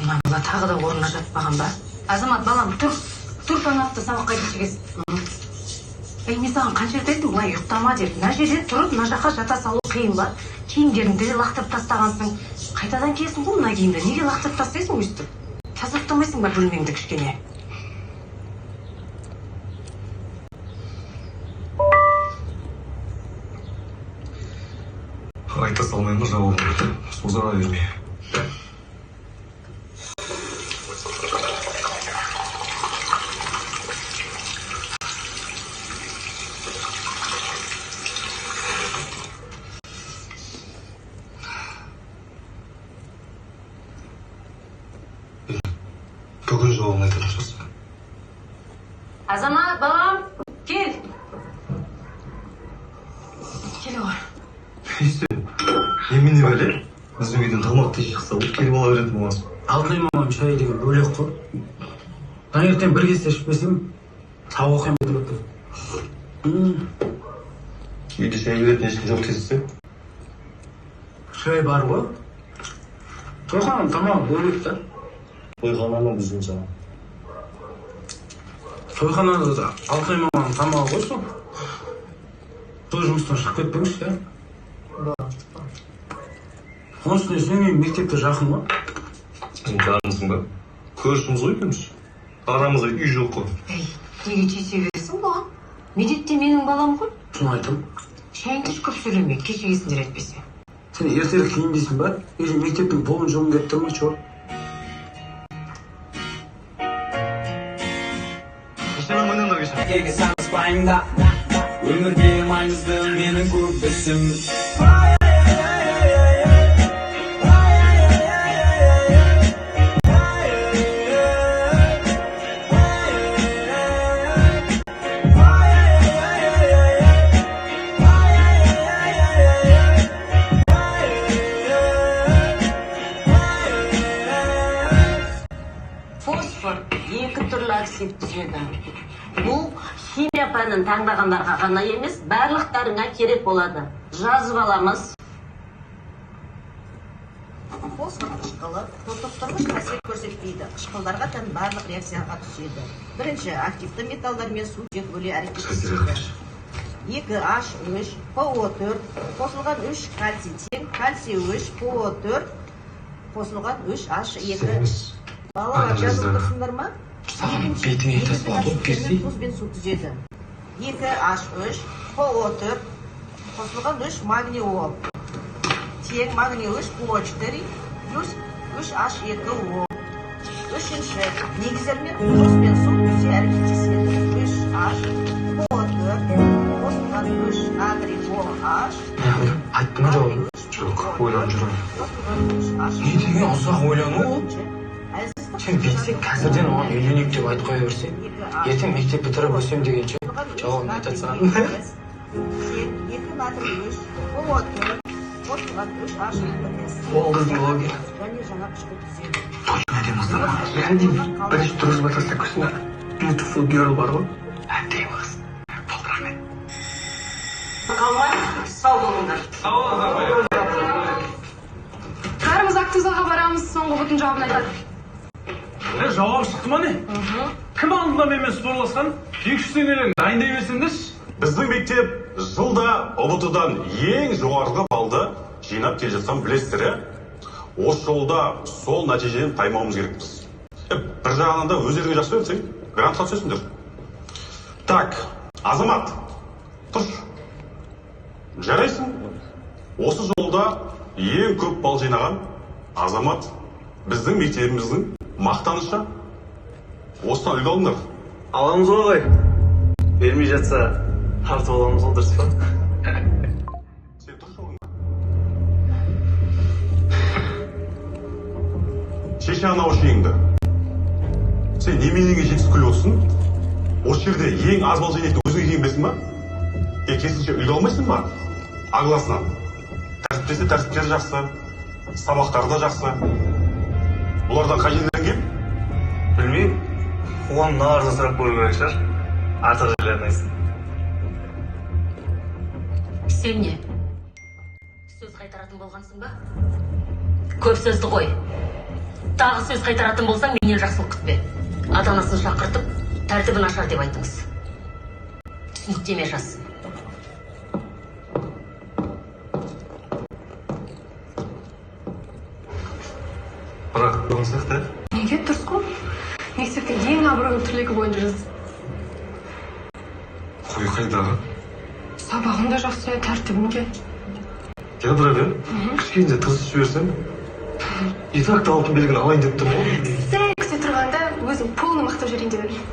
Бала тағы да орнына жатпаған ба? Азамат, балам, тұр тамақты сабаққа кешігесің. Не саған қанша рет айттым, былай ұйықтама деп. Мына жерде тұрып, мына жаққа жата салу қиын ба? Киімдеріңді де лақтырып тастағансың. Қайтадан киесің ғой мына киімді. Неге лақтырып тастайсың өстіп? Тазалықтамайсың ба бөлмеңді кішкене? Айта салмаймын жауабымды. Созара берме. Бүгін жауабын айтатын шығарсың. Азамат, балам, кел. Кел оғар. Несі? Еміне бәле? Біздің үйден тамақты шықса, келіп ала беретін болған. Алтынай мамам шай деген бөлек қой. Таңертең бір кесе ішпесем, тауық қоймай тұрады. Үйде шай беретін ешкім жоқ дейсіз. Шай бар ғой. Тойхананың тамағы бөлек та. Тойхананың біздің жаңа. Тойханада да Алтынай маманың тамағы ғой сол. Той жұмыстан шығып кетпеңіз, ja? Оның үстіне сенің мектепте жақын ба? Жанымсың ба? Көршіміз ғой екенбіз. Арамызда үй жоқ қой. Неге тиісе бересің бұған? Медетте менің балам ғой. Соны айтам. Шайыңды көп сөйлеме, кешегесіңдер әйтпесе. Сен ертелі кейін дейсің ба? Өзің мектептің болын жоғын кетіп тұрмай, чор. Кешенің ойнандар кешен. Неге санаспайым да, өмірде маңызды менің көп ісім. Фосфор екі түрлі оксид түзеді. Бұл химия пәнін таңдағандарға ғана емес, барлықтарыңа керек болады. Жазып аламыз. Фосфор қышқылы тотықтырғыш қасиет көрсетпейді. Қышқылдарға тән барлық реакцияға түседі. Бірінші, активті металдармен сутек бөле әрекеттеседі. 2H3, PO4, қосылған 3 кальций тең, кальций 3, PO4, қосылған 3H2. Балалар жазып тұрсыңдар ма? Бетіңе таспа болып керсей. Тұз бен су түзеді. 2H3, PO4, қосылған 3 магний О. Тең магний 3, PO4, плюс 3H2O. Үшінші, негіздермен тұз бен су түзе әрекеттеседі. 3H, PO4, қосылған 3 натрий OH. Айттым жауабын. Жоқ, ойланып жүрмін. Не деген ұзақ ойлану? Сен бүйтсек қазірден оған үйленейік деп айтып қоя берсең, ертең мектеп бітіріп өсем дегенше жауабын айтады саған. Екі натрий 3, PO4, қосылған 3H2S. Ол қыздың логика. Және жаңа күшті түзеді. Точно әдемі қыздар ма? Әдемі. Бірінші дұрыс батасына көсіне. Beautiful girl бар ғой. Әдемі қыз. Болды, рахмет. Қалмай, сау болыңдар. Бәріміз активзалға барамыз, соңғы бүтін жауабын айтады. Жауап шықты ма не? Кім алдында менімен спорласқан? Екшісінен дайындай берсеңдерші. Біздің мектеп жылда ұбт-дан ең жоғарғы балды жинап келе жатсам білесіздер. Осы жолда сол нәтижеден таймауымыз керекпіз. Бір жағынан да өздеріңе жақсы өтсең, грантқа түсесіңдер. Так, Азамат, тұрш. Жарайсың. Осы жолда ең көп бал жинаған Азамат біздің мектебіміздің мақтанышы. Осыдан үлгі алыңдар. Аламыз ғой. Бермей жатса, тартып аламыз ғой, дұрыс па? Сен тұрш орында. Шеше анау шеңді. Сен неменеге жексіз күліп отырсың? Осы жерде ең аз бал жинайтын өзіңе кейін білесің ба? Керісінше үйде алмайсың ба? Ағыласынан. Тәртіптесе тәртіптері жақсы, сабақтары да жақсы. Бұлардан қай жерлерің кеп? Білмеймін. Оған мыналарды сұрап көру керек шығар. Артық жерлерін айтсын. Сен не? Сөз қайтаратын болғансың ба? Көп сөзді қой. Тағы сөз қайтаратын болсаң, менен жақсылық күтпе. Ата-анасын шақыртып, тәртібін ашар деп айтыңыз. Түсініктеме жаз. Бірақ бүгін сияқты. Неге дұрыс қой? Мектептің ең абыройлы түлегі бойынша жүрсіз. Қой қайдағы? Сабағың да жақсы, тәртібіңде. Я бірақ кішкене тырысып жіберсем, и так та алтын белгіні алайын деп тұрмын ғой. Сәксе тұрғанда өзің полный мақтап жүрейін деп едім.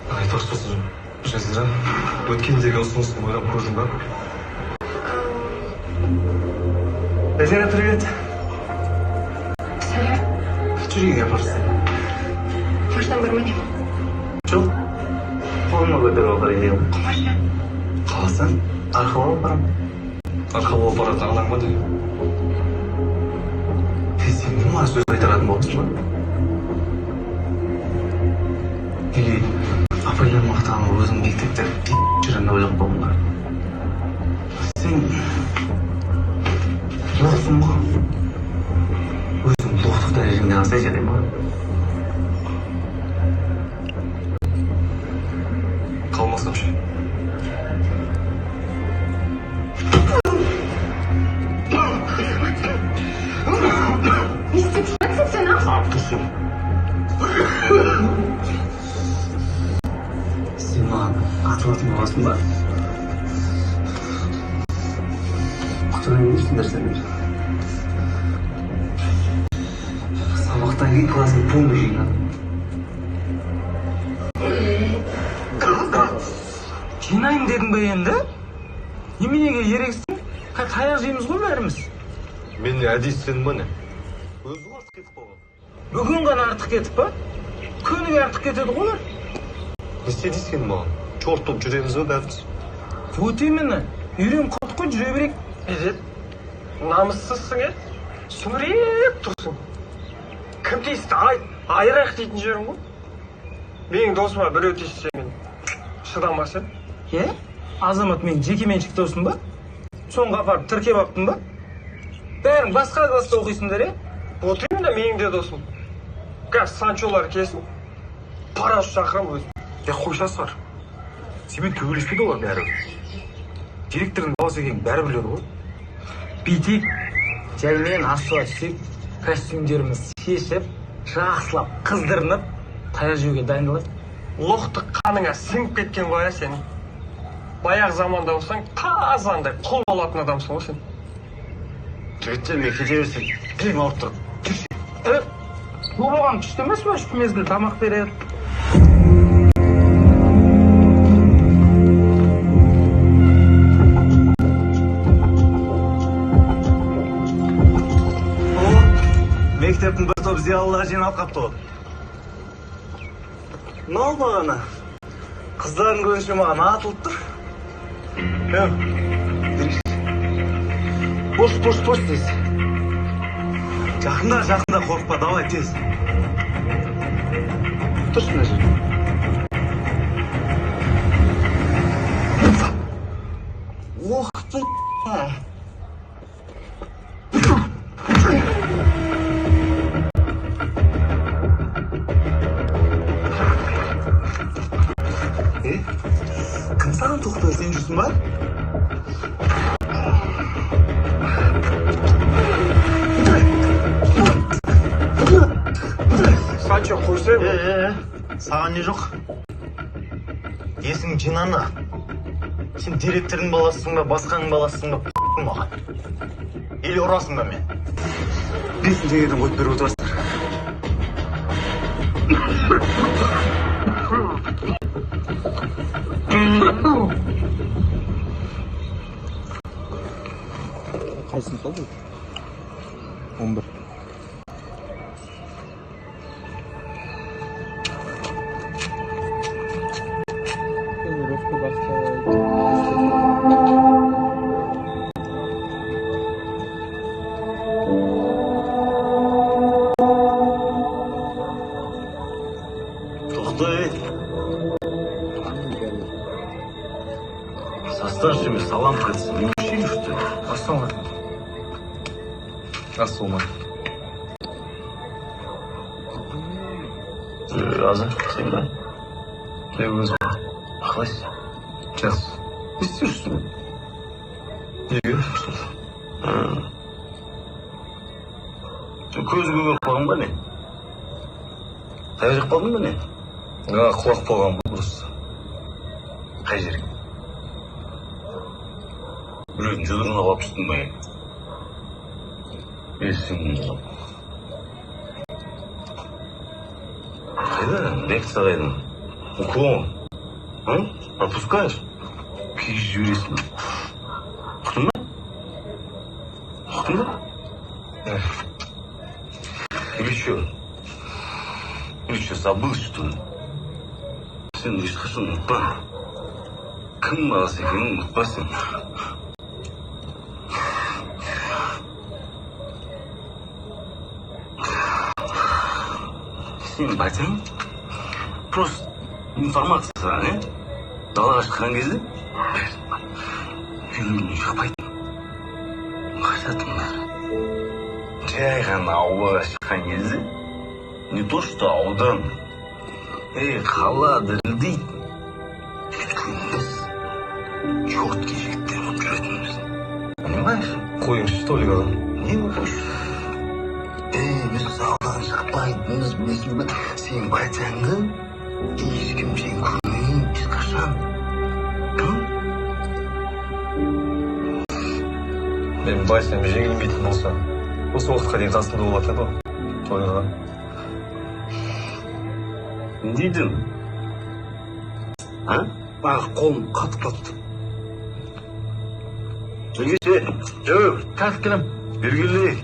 Айтпақшы болсын, Жазира, өткендегі ұсынысын ойлап көрдім ба? Жазира, привет. Сәлем. Жүргенге апарсын. Машинам бар мене. Жоқ. Қолыма көтеріп апарайын дегім. Машина. Қаласаң, арқалап апарамын. Арқалап апаратын алаң ба деймін. Сен маған сөз айтаратын болдың ба? Неге апайлар мақтағанға өзің мектепте жүргенде ойлап болдың ба? Сен лоқсың ба? Өзің лоқтық дәрежеңде асай жерден ба? Қалмасам ше. Не істеп жүрсің сен, а? Тұрсын. Сен маған атылатын боласың ба? Құтыра берсіңдер сендер. Сабақтан кейін классың полный жинадым. Жинайын дедің бе енді? Неменеге ерегістің? Таяқ жейміз ғой бәріміз. Мен не әдейі істедім ба не? Өзің артық кетіп қалған. Бүгін ғана артық кетіп па? Күніге артық кетеді ғой олар. Не істеді сен маған? Чорт топ жүреміз ба бәріміз? Вот именно. Үйрен құт қой, жүре берейік. Безет, намыссызсың, сүреп тұрсың. Кім тиісті айырақ дейтін жерің ғой. Менің досыма біреу тиіссе мен шыдамас едім. Азамат мен жеке меншік досым ба? Соңғы апарып тіркеп аптым ба? Бәрің басқа класста оқисыңдар, Вот именно менің де досым. Қазір санчолар кесін, парасы шақырам өзім. Қойшасы бар. Семен төбелеспейді олар бәрі. Директордың баласы екенін бәрі біледі ғой. Бүйтейік, жаймен асыға түсейік, костюмдеріміз шешіп, жақсылап, қыздырынып, таяқ жеуге дайындалайық. Лоқтық қаныңа сіңіп кеткен ғой сен. Баяғы заманда болсаң, тазандай құл болатын адамсың ғой сен. Жігіттер мен кете берсек, тілім ауырып тұрып. Бұл оған күшті емес па, үш мезгіл тамақ береді. Мектептің бір топ зиялылар жиналып қапты ғой. Мал бағана. Қыздардың көзінше маған атылып тұр. Бош дейсіз. Жақында қорықпа, давай тез. Тұрсын әже. Оқты. Кім саған тоқтайды, сен жүрсің ба? Санчо қойсай бұл. Саған не жоқ? Есің жинаны. Сен директордың баласысың ба, басқаның баласысың ба, маған. Или ұрасың ба мен? 5 теңгеден қойып беріп отырасыңдар. Қайсын қалды? 11. Тоқтай. Со старшими салам қайтсын. Не учили, что ли? Ассалаумалейкум. Аза, сен ба? Өзім. Қалайсың? Жақсы. Не істеп Неге? Көзі көгеріп қалған ба не? Қай жақ қалдың ба не? Құлақ болған бұл дұрыс. Қай жерге? Біреудің жұдырығына қалып түстің ба? Есің... Қайда? Лекция қайда? Укол? Пропускаешь? Күйіп жібересің ба? Ұқтың ба? Ұқтың ба? Или что, забыл, что ли? Сен ешқашан ұмытпа. Кім баласы екенін ұмытпа сен. Сен батяң просто информация саған, далаға шыққан кезде үйлеріне шықпайтын. Қайтатын бәрі. Жай ғана ауылға шыққан кезде не то что аудан, қала дірілдейді. Өйткені біз четкий жігіттер болып жүретінбіз. Понимаешь? Қойыңызшы, Толик аға. Не болып? Біз аудан шықпайтынбыз, білесің бе? Сен батяңды ешкім сен көрмеген ешқашан. Мен байсам жеңілмейтін болса, осы уақытқа дейін қасында болатын еді ғой, Толик аға. Не дедің? Бағы қолым қатып қалыпты. Жеңеше, жоқ, тартып келем. Бергелей.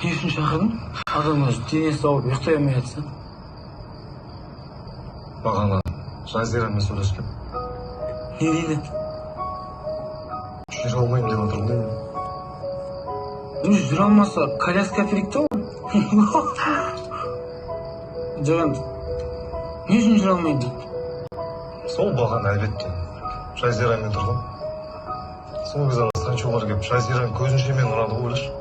Не үшін шақырдың? Адам өзі денесі ауырып ұйықтай алмай жатса. Бағана Жазирамен сөйлескен. Не дейді? Жүре алмаймын деп отырмын да. Жүре алмаса коляска керек те ғой. Жоқ енді. Не үшін жүре алмайды дейді? Сол бағана әлбетте Жазирамен тұрдым. Сол кезде Санчолар келіп Жазираның көзінше мен ұрады ғой, ойлашы.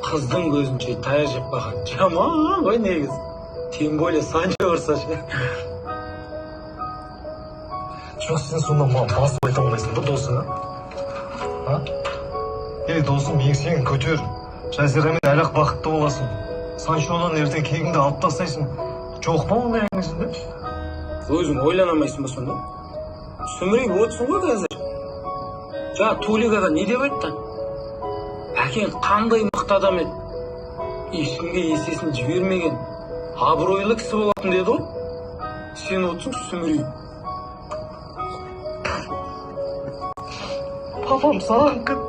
Қыздың көзінше таяқ жеп баған жаман ғой негізі. Тем более Санчо ұрса ше. Жоқ, сен сонда маған басып айта алмайсың ба досыңа? Ей досым, ең сен көтер. Жазирамен әлі-ақ бақытты боласың. Санчодан ертең кегіңді алып тастайсың. Жоқ па ондай әңгімесінде? Өзің ойланамайсың ба сонда? Сүмірейіп отырсың ғой қазір. Жаңа Толигаға не деп айтты? Әкең қандай мықты адам еді. Ешкімге есесін жібермеген, абыройлы кісі болатын деді ғой. Сен отырсың сүмірейіп. Папам саған кім?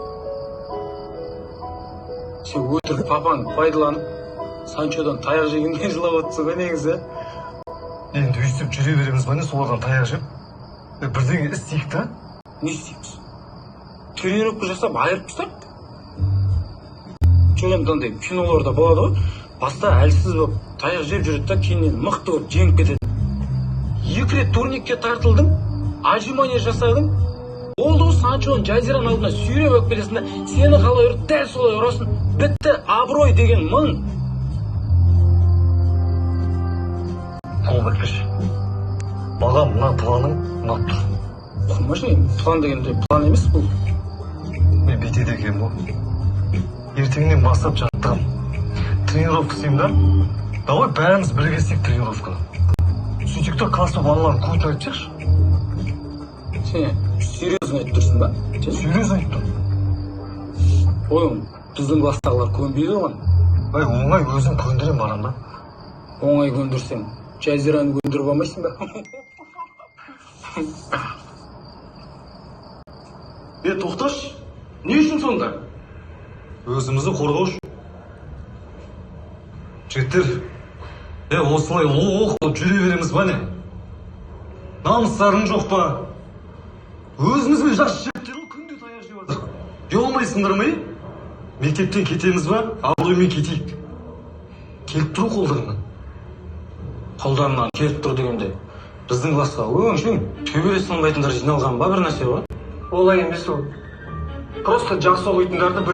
Сен өтірік папаңды пайдаланып, Санчодан таяқ жегенде жылап отырсың ғой негізі. Енді өйстіп жүре береміз ба не солардан таяқ жеп? Бірдеңе істейік та? Не істейміз? Тренировка жасап айырып тастайық. Жоқ енді андай киноларда болады ғой. Баста әлсіз болып таяқ жеп жүреді да кейіннен мықты болып жеңіп кетеді. 2 рет турникке тартылдым, отжимание жасадым. Болды ғой Санчоның жазираның алдына сүйреп алып келесің да сені қалай ұрды, дәл солай ұрасың. Бітті, абырой деген мың. Қол бітпеш. Маған мына планың ұнап тұр. Құрмашы, план дегенде план емес бұл. Мен бетеді екен бұл. Ертеңнен бастап жаттығым. Тренировка істеймін да. Давай бәріміз бірге істейік тренировканы. Сөйтіп та класста балаларын көтін айтып жақшы. Сен серьезно айтып тұрсың ба? Серьезно айтып тұр. Ойым, біздің класстағылар көнбейді оған. Оңай өзім көндірем барам да. Оңай көндірсең, жазираны көндіріп алмайсың ба? Тоқташ, не үшін сонда? Өзімізді қорғау үшін. Жігіттер, осылай оқ болып жүре береміз ба не? Намыстарың жоқ па? Өзімізбен жас жігіттер күнде таяқ жеп жатыр. Ұялмайсыңдар ма? Мектептен кетеміз ба? Абыроймен кетейік. Келіп тұру қолдарыңнан. Қолдарынан келіп тұр дегенде, біздің классқа өңшің төбелес салмайтындар жиналған ба бір нәрсе ғой? Олай емес ол. Просто жақсы оқитындарды